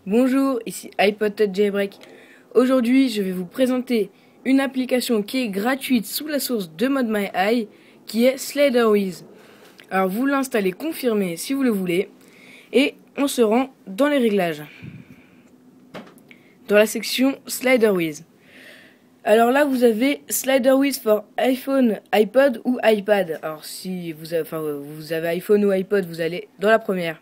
Bonjour, ici iPod Touch Jailbreak. Aujourd'hui, je vais vous présenter une application qui est gratuite sous la source de ModMyEye, qui est SliderWiz. Alors vous l'installez confirmé si vous le voulez, et on se rend dans les réglages, dans la section SliderWiz. Alors là, vous avez SliderWiz for iPhone, iPod ou iPad. Alors si vous avez iPhone ou iPod, vous allez dans la première.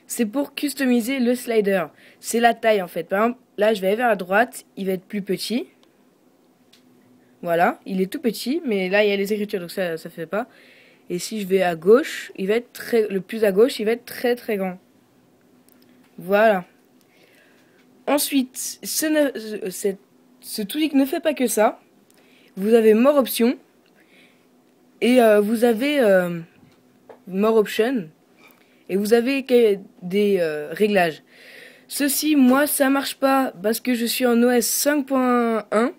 C'est pour customiser le slider. C'est la taille en fait. Par exemple, là je vais aller vers la droite, il va être plus petit. Voilà, il est tout petit, mais là il y a les écritures, donc ça fait pas. Et si je vais à gauche, il va être le plus à gauche, il va être très très grand. Voilà. Ensuite, ce tweak ne fait pas que ça. Vous avez More Options et vous avez More Options. Et vous avez des réglages. Ceci, moi, ça marche pas parce que je suis en OS 5.1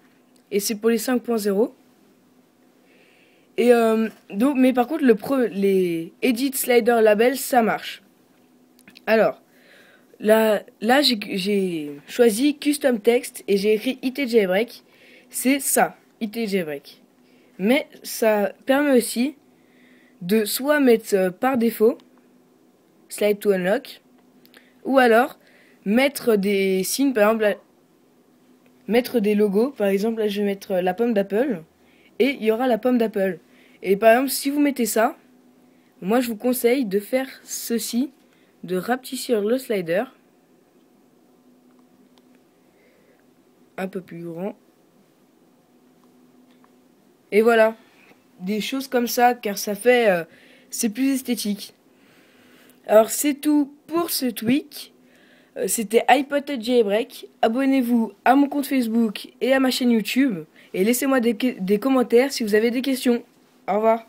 et c'est pour les 5.0. Et donc, mais par contre, les Edit Slider Label, ça marche. Alors, là j'ai choisi Custom Text et j'ai écrit IT Jailbreak. C'est ça, IT Jailbreak. Mais ça permet aussi de soit mettre par défaut Slide to Unlock, ou alors mettre des signes, par exemple, mettre des logos. Par exemple, là je vais mettre la pomme d'Apple et il y aura la pomme d'Apple. Et par exemple, si vous mettez ça, moi je vous conseille de faire ceci, de rapetissir le slider un peu plus grand. Et voilà, des choses comme ça, car ça fait c'est plus esthétique. Alors c'est tout pour ce tweak. C'était iPod Touch Jailbreak. Abonnez-vous à mon compte Facebook et à ma chaîne YouTube. Et laissez-moi des commentaires si vous avez des questions. Au revoir.